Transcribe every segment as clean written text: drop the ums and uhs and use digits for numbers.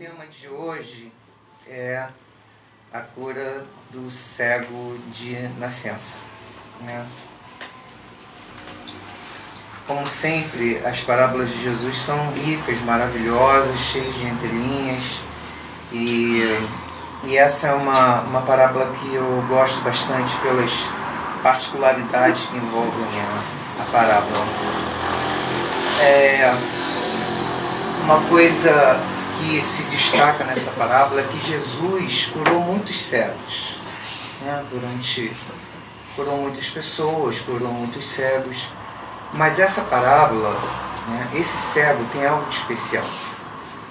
tema de hoje é a cura do cego de nascença, né? Como sempre, as parábolas de Jesus são ricas, maravilhosas, cheias de entrelinhas, e essa é uma parábola que eu gosto bastante pelas particularidades que envolvem a parábola. Uma coisa que se destaca nessa parábola é que Jesus curou muitos cegos, né? Curou muitas pessoas, curou muitos cegos. Mas essa parábola, né, esse cego tem algo de especial,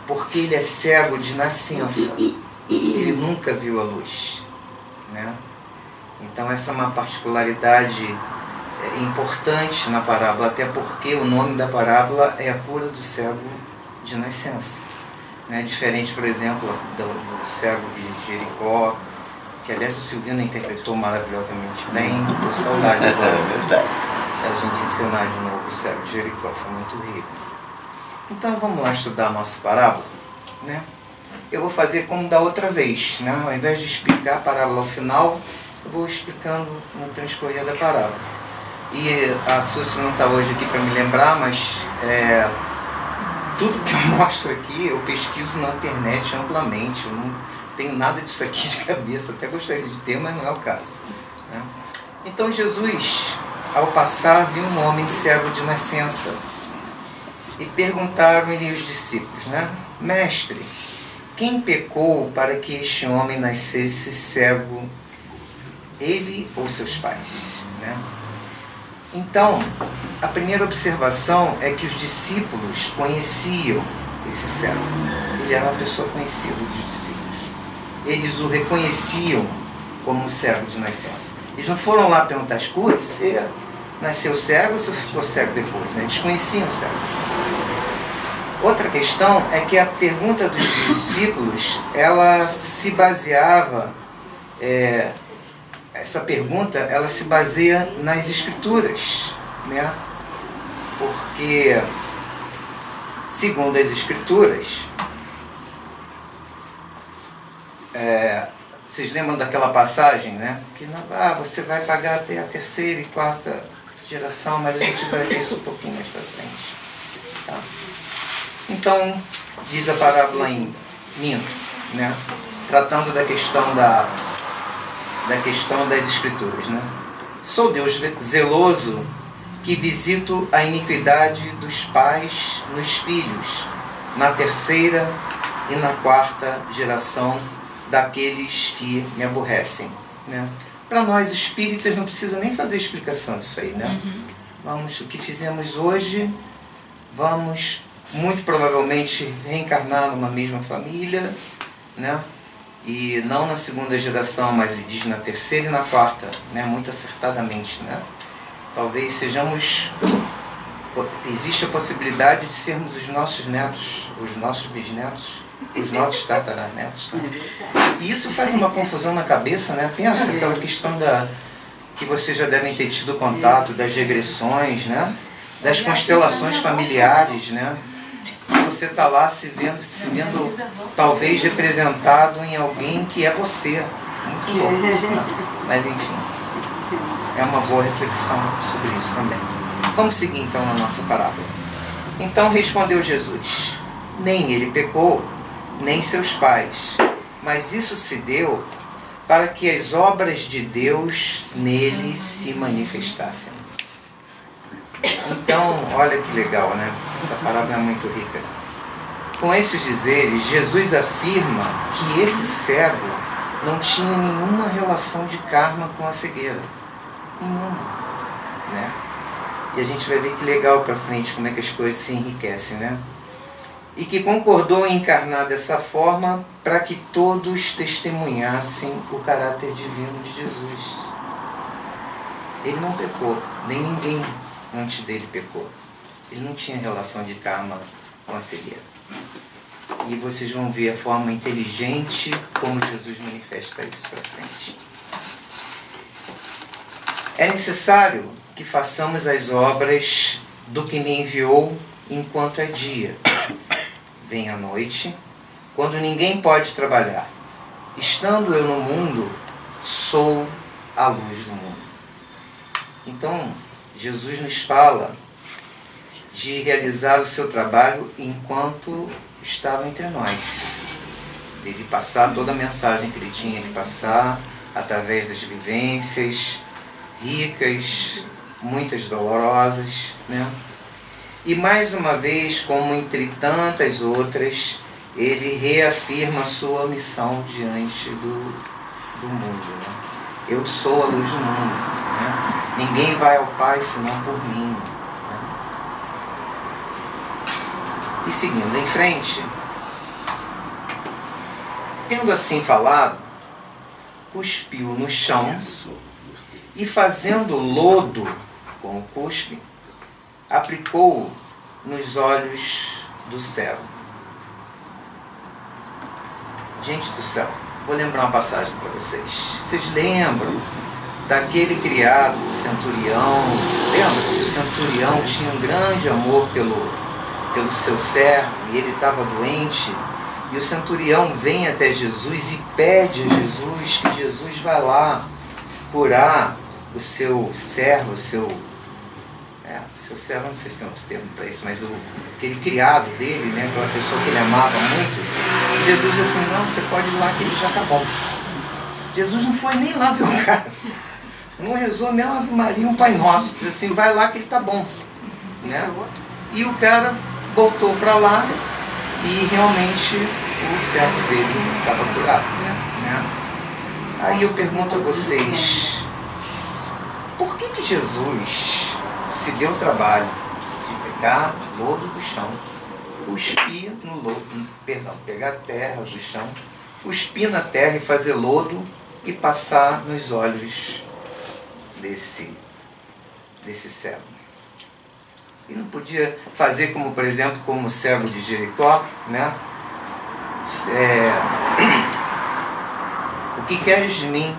porque ele é cego de nascença, ele nunca viu a luz, né? Então essa é uma particularidade importante na parábola, até porque o nome da parábola é a cura do cego de nascença, né? Diferente, por exemplo, do cego de Jericó, que aliás o Silvino interpretou maravilhosamente bem. Estou saudade agora a gente ensinar de novo o cego de Jericó, foi muito rico. Então vamos lá estudar a nossa parábola, né? Eu vou fazer como da outra vez, né? Ao invés de explicar a parábola ao final, eu vou explicando no transcorrer da parábola. E a Suzy não está hoje aqui para me lembrar, mas tudo que eu mostro aqui eu pesquiso na internet amplamente. Eu não tenho nada disso aqui de cabeça, até gostaria de ter, mas não é o caso, né? Então Jesus, ao passar, viu um homem cego de nascença, e perguntaram-lhe os discípulos, né? Mestre, quem pecou para que este homem nascesse cego, ele ou seus pais, né? Então, a primeira observação é que os discípulos conheciam esse cego. Ele era uma pessoa conhecida dos discípulos. Eles o reconheciam como um cego de nascença. Eles não foram lá perguntar, escute, você nasceu cego ou você ficou cego depois, né? Eles conheciam o cego. Outra questão é que a pergunta dos discípulos, ela se baseava, essa pergunta, ela se baseia nas Escrituras, né? Porque, segundo as Escrituras, vocês lembram daquela passagem, né? Que você vai pagar até a terceira e quarta geração, mas a gente vai ver isso um pouquinho mais para frente. Tá? Então, diz a parábola em Minto, né? Tratando da questão das Escrituras, né? Sou Deus zeloso que visito a iniquidade dos pais nos filhos, na terceira e na quarta geração daqueles que me aborrecem, né? Para nós espíritas não precisa nem fazer explicação disso aí, né? O que fizemos hoje, vamos muito provavelmente reencarnar numa mesma família, né? E não na segunda geração, mas ele diz na terceira e na quarta, né? Muito acertadamente, né? Talvez sejamos... Existe a possibilidade de sermos os nossos netos, os nossos bisnetos, os nossos tataranetos, né? E isso faz uma confusão na cabeça, né? Pensa aquela questão que vocês já devem ter tido contato, das regressões, né? Das constelações familiares, né? Você está lá se vendo talvez representado em alguém que é você. Muito louco isso, né? Mas enfim, é uma boa reflexão sobre isso também. Vamos seguir então na nossa parábola. Então respondeu Jesus, nem ele pecou, nem seus pais, mas isso se deu para que as obras de Deus nele se manifestassem. Então, olha que legal, né? Essa parábola é muito rica. Com esses dizeres, Jesus afirma que esse cego não tinha nenhuma relação de karma com a cegueira. Nenhuma, né? E a gente vai ver que legal para frente como é que as coisas se enriquecem, né? E que concordou em encarnar dessa forma para que todos testemunhassem o caráter divino de Jesus. Ele não pecou, nem ninguém antes dele pecou. Ele não tinha relação de karma com a cegueira. E vocês vão ver a forma inteligente como Jesus manifesta isso para frente. É necessário que façamos as obras do que me enviou enquanto é dia. Vem a noite, quando ninguém pode trabalhar. Estando eu no mundo, sou a luz do mundo. Então, Jesus nos fala de realizar o seu trabalho enquanto estava entre nós. Dele passar toda a mensagem que ele tinha que passar, através das vivências ricas, muitas dolorosas, né? E mais uma vez, como entre tantas outras, ele reafirma a sua missão diante do mundo, né? Eu sou a luz do mundo, né? Ninguém vai ao Pai senão por mim, né? E seguindo em frente, tendo assim falado, cuspiu no chão e, fazendo lodo com o cuspe, aplicou-o nos olhos do cego. Gente do céu, vou lembrar uma passagem para vocês. Vocês lembram daquele criado do centurião? Lembra que o centurião tinha um grande amor pelo seu servo e ele estava doente? E o centurião vem até Jesus e pede a Jesus que Jesus vá lá curar o seu servo, seu servo, não sei se tem outro termo para isso, mas aquele criado dele, né, aquela pessoa que ele amava muito. E Jesus disse assim, não, você pode ir lá que ele já está bom. Jesus não foi nem lá ver o cara. Não rezou nem uma Ave Maria, um Pai Nosso. Disse assim, vai lá que ele está bom. Né? E o cara voltou para lá e realmente o servo dele estava curado. Né? Aí eu pergunto a vocês, por que Jesus se deu o trabalho de pegar lodo do chão, cuspir no lodo, pegar a terra do chão, cuspir na terra e fazer lodo e passar nos olhos desse cego? E não podia fazer como, por exemplo, como o cego de Jericó, né? O que queres de mim?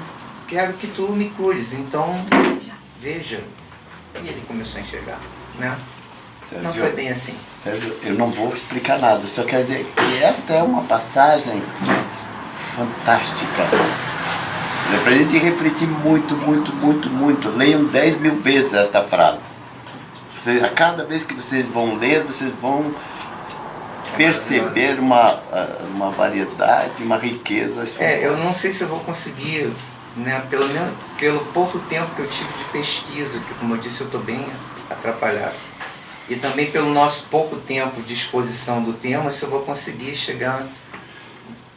Quero que tu me cures. Então, veja. E ele começou a enxergar, né? Sérgio, não foi bem assim. Sérgio, eu não vou explicar nada. Só quer dizer que esta é uma passagem fantástica. É para a gente refletir muito, muito, muito, muito. Leiam 10 mil vezes esta frase. A cada vez que vocês vão ler, vocês vão perceber uma variedade, uma riqueza. Eu não sei se eu vou conseguir, né, pelo menos pelo pouco tempo que eu tive de pesquisa, que, como eu disse, eu estou bem atrapalhado. E também pelo nosso pouco tempo de exposição do tema, se eu vou conseguir chegar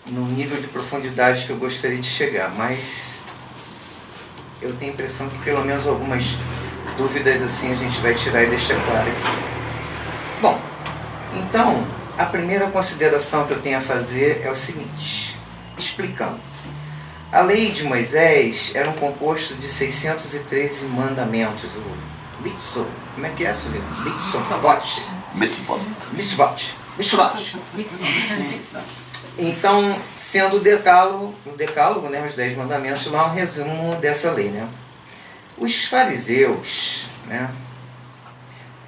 no nível de profundidade que eu gostaria de chegar. Mas eu tenho a impressão que pelo menos algumas dúvidas assim a gente vai tirar e deixar claro aqui. Bom, então, a primeira consideração que eu tenho a fazer é o seguinte, explicando. A lei de Moisés era um composto de 613 mandamentos, o mitzvot. Como é que é, Silvio? Mitzvot. Então, sendo o decálogo, né, os 10 mandamentos, lá um resumo dessa lei, né? Os fariseus, né,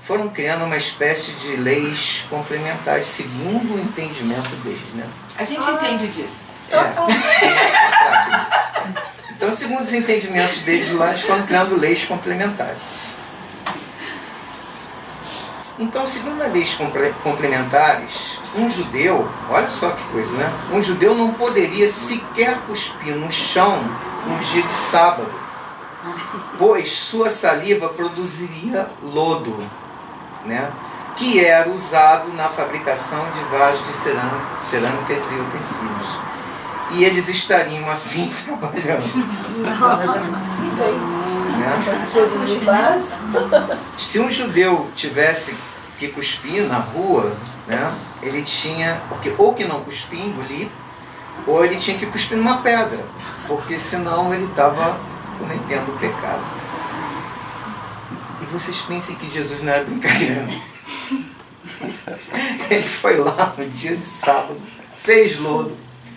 foram criando uma espécie de leis complementares, segundo o entendimento deles, né? A gente entende disso. Então, segundo os entendimentos deles lá, eles foram criando leis complementares. Então, segundo as leis complementares, um judeu, olha só que coisa, né? Um judeu não poderia sequer cuspir no chão no dia de sábado, pois sua saliva produziria lodo, né? Que era usado na fabricação de vasos de cerâmicas e utensílios. E eles estariam assim trabalhando. Né? Se um judeu tivesse que cuspir na rua, né, ele tinha ou que não cuspir, engolir, ou ele tinha que cuspir numa pedra, porque senão ele estava cometendo o pecado. E vocês pensem que Jesus não era brincadeira. Ele foi lá no dia de sábado, fez lodo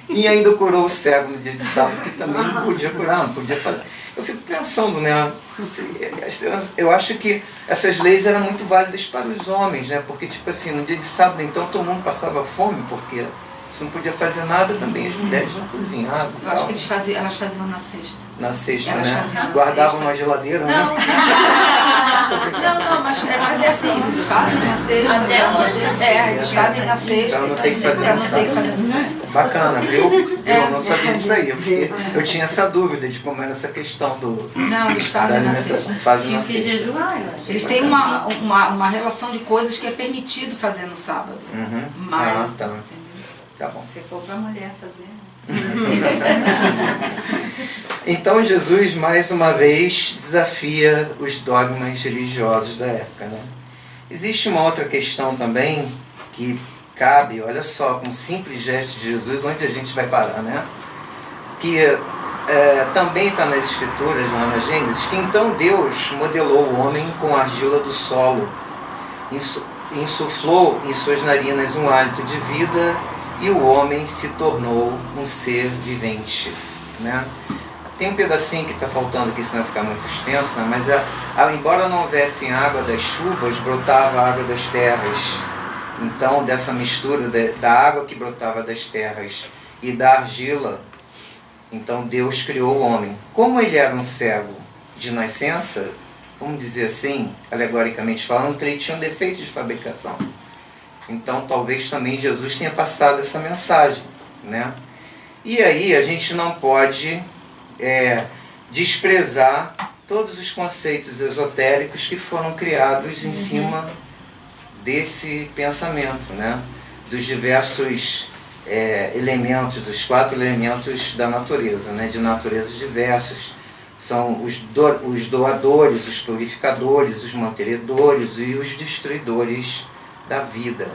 e ainda curou o cego no dia de sábado, que também não podia curar, não podia fazer. Eu fico pensando, né? Eu acho que essas leis eram muito válidas para os homens, né? Porque, tipo assim, no dia de sábado, então, todo mundo passava fome, porque Se não podia fazer nada, também as mulheres não cozinhavam. Eu acho que elas faziam na sexta. Na sexta, Elas né? faziam na Guardavam sexta. na geladeira, Não, né? não, mas é assim, eles fazem na sexta. Até hoje, assim. Eles fazem na sexta. Pra não ter que fazer pra no não ter que sábado. fazer no sábado. Bacana, viu? Eu não sabia disso aí. Eu tinha essa dúvida de como era essa questão Não, eles da fazem na alimentação. sexta. Fazem na Tinha que sexta. jejuar, eu acho. Eles têm uma relação de coisas que é permitido fazer no sábado. Uhum. Mas, Tá. Tá bom. Se for pra mulher fazer. Então Jesus mais uma vez desafia os dogmas religiosos da época, né? Existe uma outra questão também que cabe, olha só, com um simples gesto de Jesus, onde a gente vai parar, né? Que também está nas escrituras, lá na Gênesis, que então Deus modelou o homem com a argila do solo, insuflou em suas narinas um hálito de vida e o homem se tornou um ser vivente, né? Tem um pedacinho que está faltando aqui, senão vai ficar muito extenso, né? Mas embora não houvesse água das chuvas, brotava a água das terras. Então, dessa mistura da água que brotava das terras e da argila, então Deus criou o homem. Como ele era um cego de nascença, vamos dizer assim, alegoricamente falando, que ele tinha um defeito de fabricação. Então, talvez também Jesus tenha passado essa mensagem, né? E aí, a gente não pode desprezar todos os conceitos esotéricos que foram criados em cima desse pensamento, né? Dos diversos elementos, os 4 elementos da natureza, né? De naturezas diversas. São os doadores, os purificadores, os mantenedores e os destruidores da vida,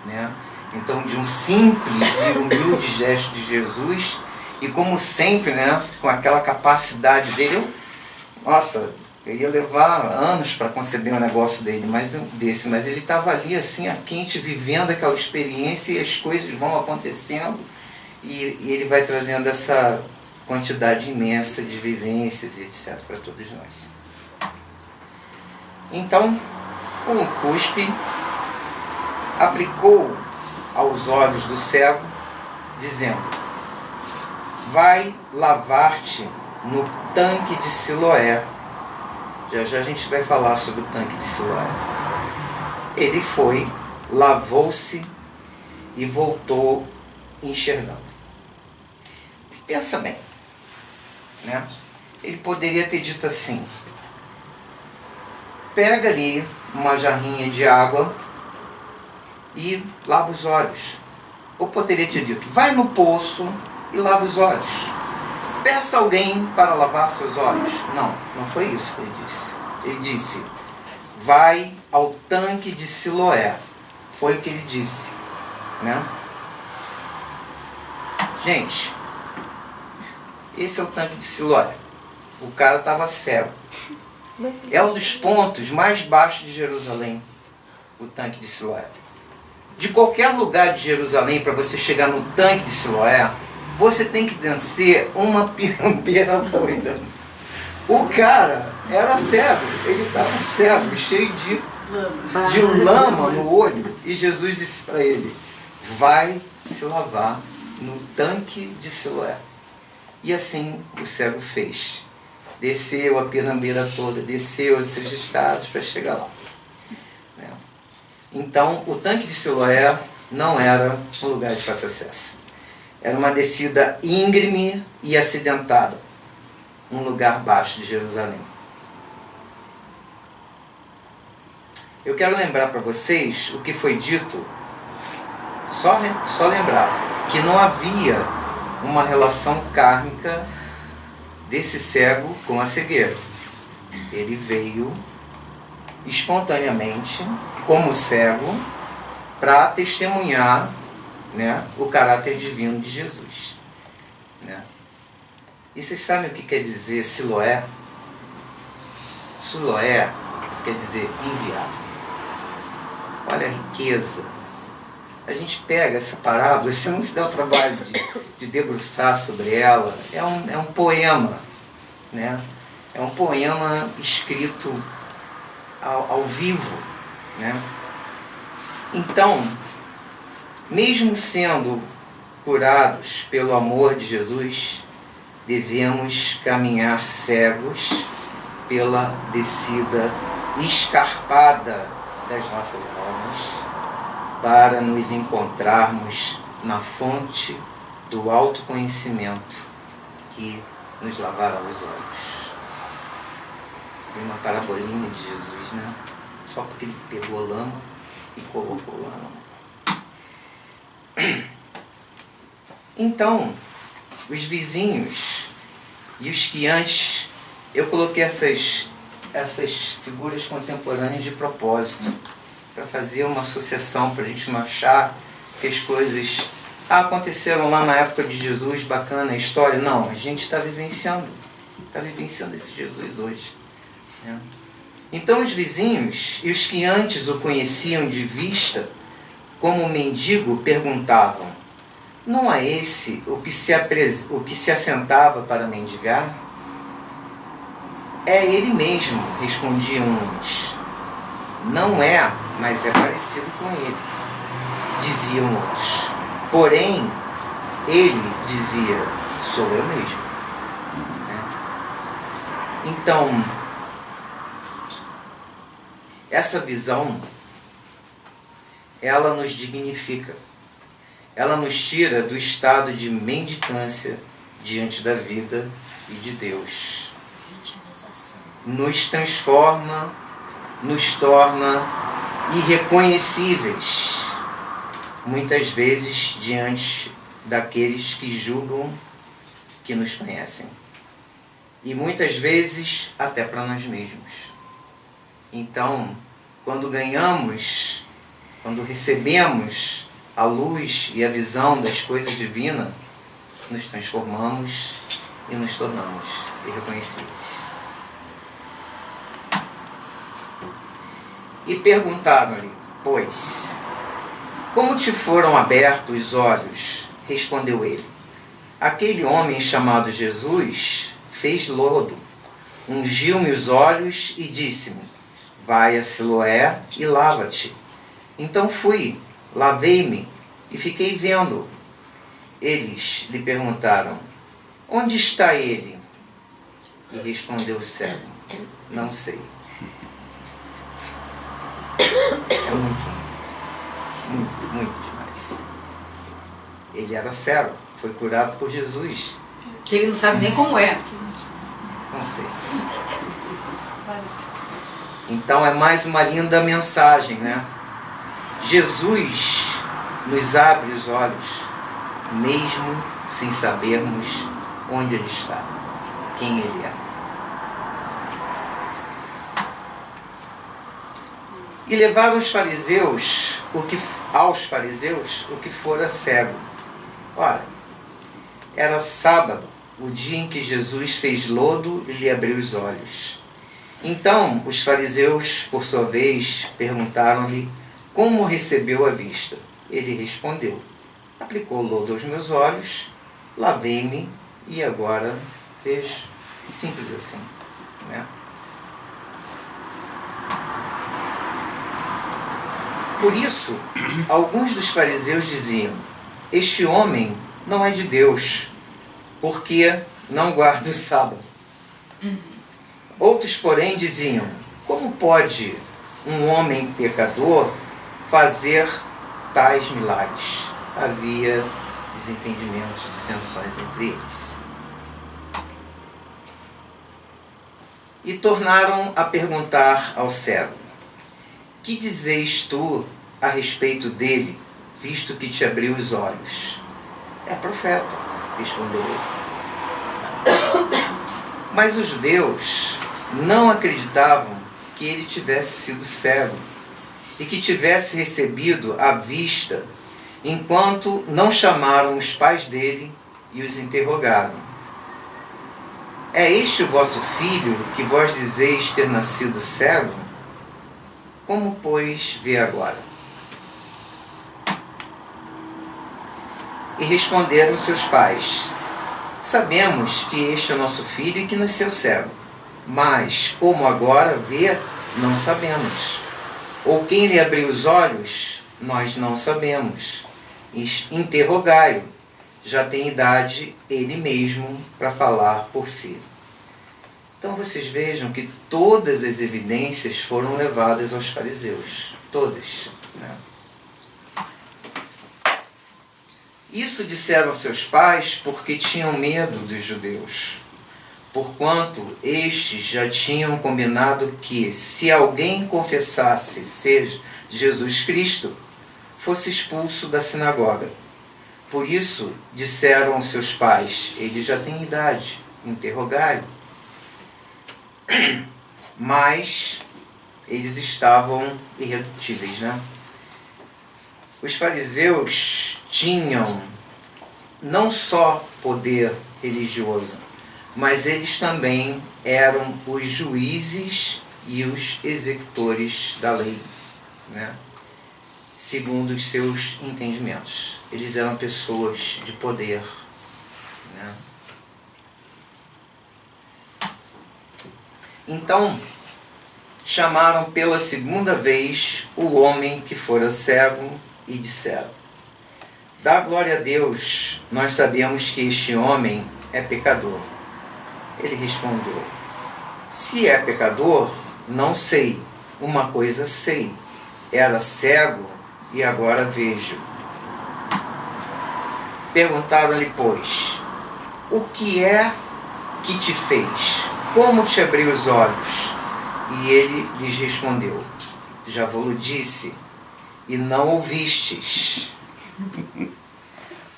né? Então, de um simples e humilde gesto de Jesus, e como sempre, né, com aquela capacidade dele, eu ia levar anos para conceber um negócio mas ele estava ali assim, a quente, vivendo aquela experiência, e as coisas vão acontecendo, e ele vai trazendo essa quantidade imensa de vivências e etc. para todos nós. Então, com o cuspe, aplicou aos olhos do cego, dizendo: vai lavar-te no tanque de Siloé. Já já a gente vai falar sobre o tanque de Siloé. Ele foi, lavou-se e voltou enxergando. Pensa bem, né? Ele poderia ter dito assim: pega ali uma jarrinha de água e lava os olhos. Ou poderia ter dito: vai no poço e lava os olhos. Peça alguém para lavar seus olhos. Não, não foi isso que ele disse. Ele disse: vai ao tanque de Siloé. Foi o que ele disse, né? Gente, esse é o tanque de Siloé. O cara estava cego. É um dos pontos mais baixos de Jerusalém, o tanque de Siloé. De qualquer lugar de Jerusalém, para você chegar no tanque de Siloé, você tem que descer uma pirambeira doida. O cara era cego, ele estava cego, cheio de lama no olho, e Jesus disse para ele: vai se lavar no tanque de Siloé. E assim o cego fez. Desceu a pirambeira toda, desceu esses estados para chegar lá. Então, o tanque de Siloé não era um lugar de fácil acesso. Era uma descida íngreme e acidentada. Um lugar baixo de Jerusalém. Eu quero lembrar para vocês o que foi dito. Só lembrar que não havia uma relação kármica desse cego com a cegueira. Ele veio espontaneamente, como cego, para testemunhar, né, o caráter divino de Jesus, né? E vocês sabem o que quer dizer Siloé? Siloé quer dizer enviado. Olha a riqueza. A gente pega essa parábola, você não se dá o trabalho de debruçar sobre ela. É um poema, né? É um poema escrito ao vivo, né? Então, mesmo sendo curados pelo amor de Jesus, devemos caminhar cegos pela descida escarpada das nossas almas para nos encontrarmos na fonte do autoconhecimento que nos lavará os olhos. Tem uma parabolinha de Jesus, né? Só porque ele pegou lama e colocou lama. Então, os vizinhos e os que antes, eu coloquei essas figuras contemporâneas de propósito, para fazer uma associação, para a gente não achar que as coisas aconteceram lá na época de Jesus, bacana a história. Não, a gente está vivenciando esse Jesus hoje, né? Então os vizinhos e os que antes o conheciam de vista como mendigo perguntavam: não é esse o que se assentava para mendigar? É ele mesmo, respondiam uns. Não é, mas é parecido com ele, diziam outros. Porém, ele dizia: sou eu mesmo. Então, essa visão, ela nos dignifica. Ela nos tira do estado de mendicância diante da vida e de Deus. Nos transforma, nos torna irreconhecíveis, muitas vezes diante daqueles que julgam que nos conhecem. E muitas vezes até para nós mesmos. Então, quando recebemos a luz e a visão das coisas divinas, nos transformamos e nos tornamos irreconhecíveis. E perguntaram-lhe, pois, como te foram abertos os olhos? Respondeu ele. Aquele homem chamado Jesus fez lodo, ungiu-me os olhos e disse-me: vai a Siloé e lava-te. Então fui, lavei-me e fiquei vendo. Eles lhe perguntaram: onde está ele? E respondeu o cego: não sei. É muito demais. Ele era cego, foi curado por Jesus. Que ele não sabe nem como é. Não sei. Então é mais uma linda mensagem, né? Jesus nos abre os olhos, mesmo sem sabermos onde ele está, quem ele é. E levaram aos fariseus o que fora cego. Ora, era sábado, o dia em que Jesus fez lodo e lhe abriu os olhos. Então os fariseus, por sua vez, perguntaram-lhe como recebeu a vista. Ele respondeu: aplicou lodo aos meus olhos, lavei-me e agora vejo. Simples assim, né? Por isso, alguns dos fariseus diziam: este homem não é de Deus, porque não guarda o sábado. Outros, porém, diziam: como pode um homem pecador fazer tais milagres? Havia desentendimentos, dissensões entre eles. E tornaram a perguntar ao cego: que dizeis tu a respeito dele, visto que te abriu os olhos? É profeta, respondeu ele. Mas os judeus não acreditavam que ele tivesse sido cego e que tivesse recebido a vista, enquanto não chamaram os pais dele e os interrogaram: é este o vosso filho que vós dizeis ter nascido cego? Como, pois, vê agora? E responderam seus pais: sabemos que este é o nosso filho e que nasceu cego, mas como agora vê, não sabemos. Ou quem lhe abriu os olhos, nós não sabemos. Interrogai-o. já tem idade ele mesmo para falar por si. Então vocês vejam que todas as evidências foram levadas aos fariseus. Todas. Né? Isso disseram seus pais porque tinham medo dos judeus, porquanto estes já tinham combinado que, se alguém confessasse ser Jesus Cristo, fosse expulso da sinagoga. Por isso disseram aos seus pais: ele já tem idade, interrogai-o. Mas eles estavam irredutíveis, né? Os fariseus tinham não só poder religioso, mas eles também eram os juízes e os executores da lei, né? Segundo os seus entendimentos. Eles eram pessoas de poder, né? Então, chamaram pela segunda vez o homem que fora cego e disseram: dá glória a Deus, nós sabemos que este homem é pecador. Ele respondeu: se é pecador, não sei. Uma coisa sei, era cego e agora vejo. Perguntaram-lhe, pois, o que é que te fez? Como te abriu os olhos? E ele lhes respondeu: já vos disse, e não ouvistes.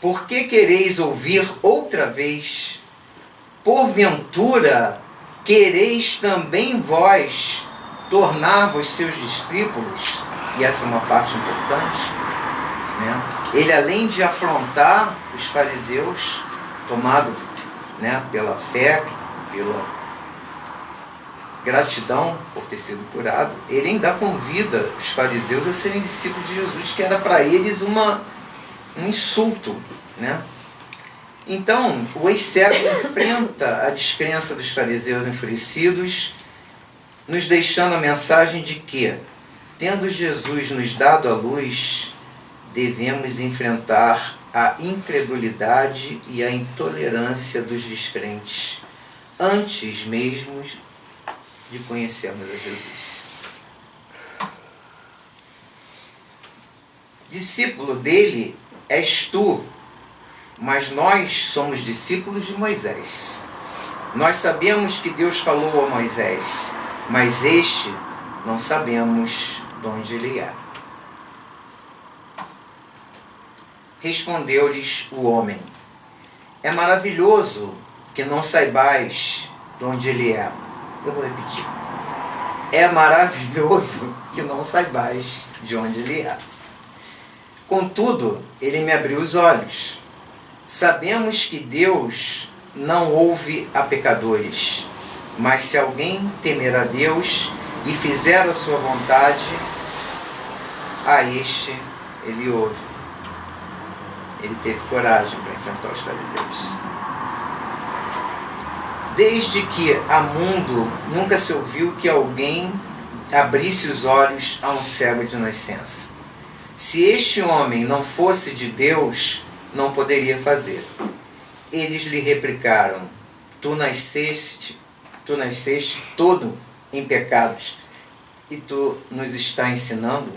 Por que quereis ouvir outra vez? Porventura, quereis também vós tornar-vos seus discípulos? E essa é uma parte importante, né? Ele, além de afrontar os fariseus, tomado, né, pela fé, pela gratidão por ter sido curado, ele ainda convida os fariseus a serem discípulos de Jesus, que era para eles um insulto, né? Então, o ex-cego enfrenta a descrença dos fariseus enfurecidos, nos deixando a mensagem de que, tendo Jesus nos dado a luz, devemos enfrentar a incredulidade e a intolerância dos descrentes, antes mesmo de conhecermos a Jesus. Discípulo dele és tu, mas nós somos discípulos de Moisés. Nós sabemos que Deus falou a Moisés, mas este não sabemos de onde ele é. Respondeu-lhes o homem: é maravilhoso que não saibais de onde ele é. Eu vou repetir. É maravilhoso que não saibais de onde ele é. Contudo, ele me abriu os olhos. Sabemos que Deus não ouve a pecadores, mas se alguém temer a Deus e fizer a sua vontade, a este ele ouve. Ele teve coragem para enfrentar os fariseus. Desde que há mundo, nunca se ouviu que alguém abrisse os olhos a um cego de nascença. Se este homem não fosse de Deus, não poderia fazer. Eles lhe replicaram: tu nasceste todo em pecados, e tu nos está ensinando?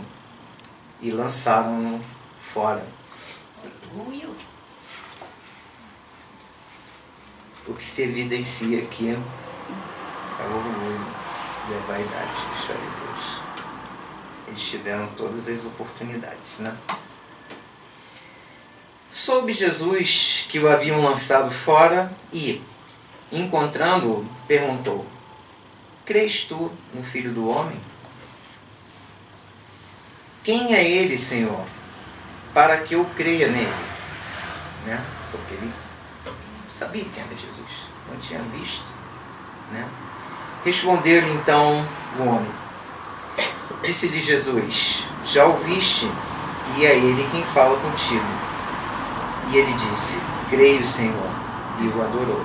E lançaram-no fora. O que se evidencia aqui é o orgulho e a vaidade dos fariseus. Eles tiveram todas as oportunidades, né? Soube Jesus que o haviam lançado fora e, encontrando-o, perguntou: crês tu no Filho do Homem? Quem é ele, Senhor, para que eu creia nele? Né? Porque ele sabia quem era Jesus, não tinha visto, né? Respondeu-lhe então o homem. Disse-lhe Jesus: já ouviste, e é ele quem fala contigo. E ele disse: creio, Senhor, e o adorou.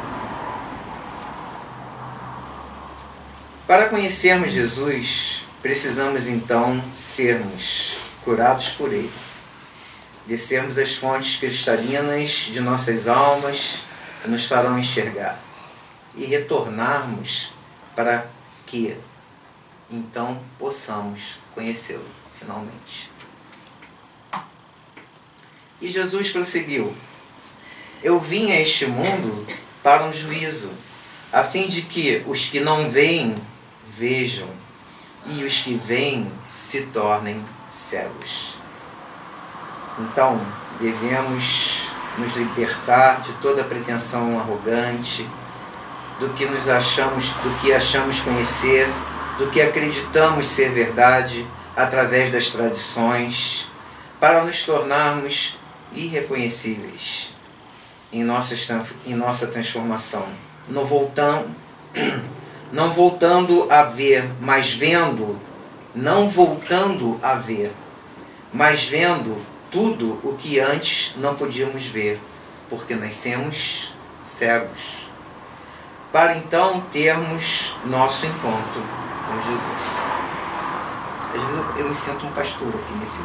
Para conhecermos Jesus, precisamos então sermos curados por ele. descermos as fontes cristalinas de nossas almas que nos farão enxergar e retornarmos para que então possamos conhecê-lo finalmente. E Jesus prosseguiu: eu vim a este mundo para um juízo, a fim de que os que não veem vejam e os que veem se tornem cegos. Então, devemos nos libertar de toda pretensão arrogante, do que achamos conhecer, do que acreditamos ser verdade através das tradições, para nos tornarmos irreconhecíveis em nossa transformação, não voltando a ver, mas vendo, não voltando a ver, mas vendo tudo o que antes não podíamos ver, porque nascemos cegos, para então termos nosso encontro com Jesus. Às vezes eu me sinto um pastor aqui nesse...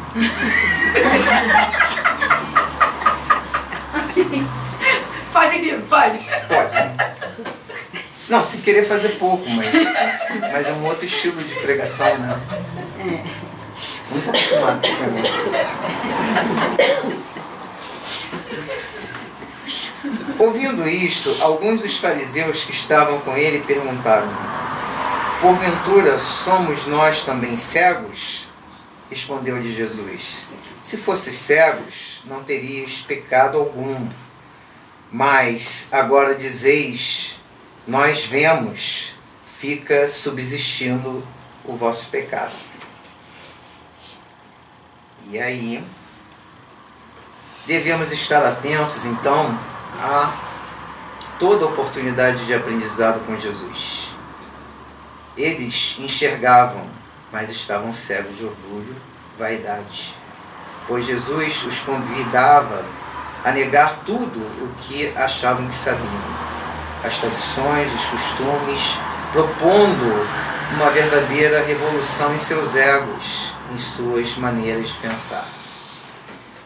Pode, querido, pode. Pode. Não, se querer fazer pouco, mas é um outro estilo de pregação, né? Muito acostumado com esse negócio. Ouvindo isto, alguns dos fariseus que estavam com ele perguntaram: porventura somos nós também cegos? Respondeu-lhe Jesus: se fosses cegos, não terias pecado algum. Mas agora dizeis: nós vemos, fica subsistindo o vosso pecado. E aí, devemos estar atentos então a toda oportunidade de aprendizado com Jesus. Eles enxergavam, mas estavam cegos de orgulho, vaidade, pois Jesus os convidava a negar tudo o que achavam que sabiam, as tradições, os costumes, propondo uma verdadeira revolução em seus egos, em suas maneiras de pensar.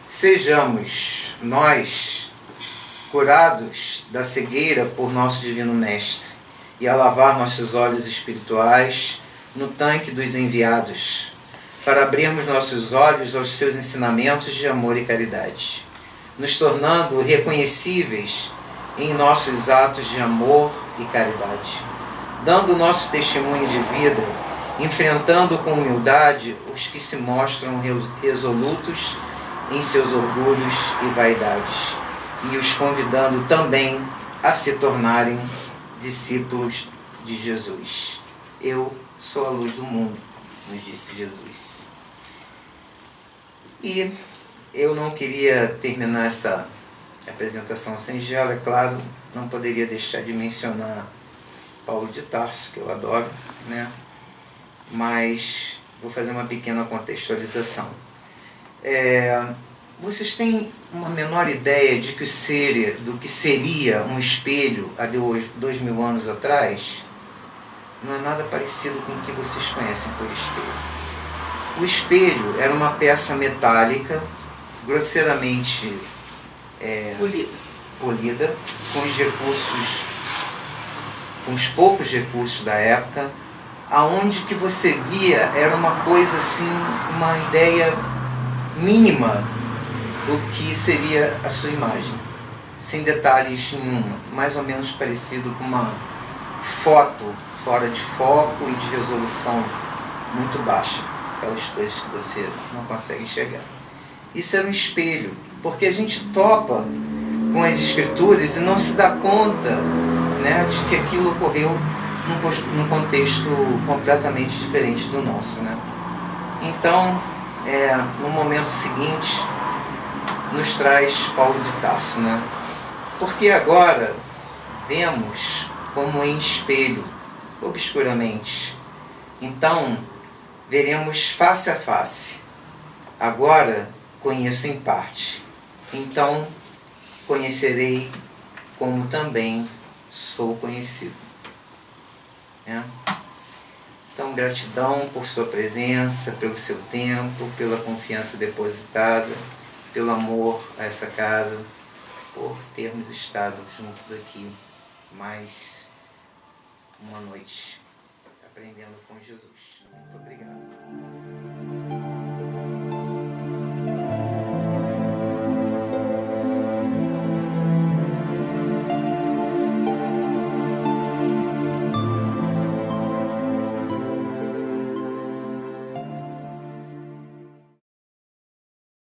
Sejamos nós curados da cegueira por nosso Divino Mestre e a lavar nossos olhos espirituais no tanque dos enviados, para abrirmos nossos olhos aos seus ensinamentos de amor e caridade, nos tornando reconhecíveis em nossos atos de amor e caridade, dando o nosso testemunho de vida, enfrentando com humildade os que se mostram resolutos em seus orgulhos e vaidades, e os convidando também a se tornarem discípulos de Jesus. Eu sou a luz do mundo, nos disse Jesus. E eu não queria terminar essa apresentação singela, é claro, não poderia deixar de mencionar Paulo de Tarso, que eu adoro, né? Mas vou fazer uma pequena contextualização. Vocês têm uma menor ideia do que seria um espelho há 2000 anos atrás? Não é nada parecido com o que vocês conhecem por espelho. O espelho era uma peça metálica, grosseiramente polida, com os poucos recursos da época, aonde que você via era uma coisa assim, uma ideia mínima do que seria a sua imagem, sem detalhes nenhum, mais ou menos parecido com uma foto fora de foco e de resolução muito baixa, aquelas coisas que você não consegue enxergar. Isso era um espelho, porque a gente topa com as escrituras e não se dá conta, né, de que aquilo ocorreu num contexto completamente diferente do nosso, né? Então, no momento seguinte, nos traz Paulo de Tarso, né? Porque agora vemos como em espelho, obscuramente. Então, veremos face a face. Agora conheço em parte. Então, conhecerei como também sou conhecido. Então, gratidão por sua presença, pelo seu tempo, pela confiança depositada, pelo amor a essa casa, por termos estado juntos aqui mais uma noite aprendendo com Jesus. Muito obrigado.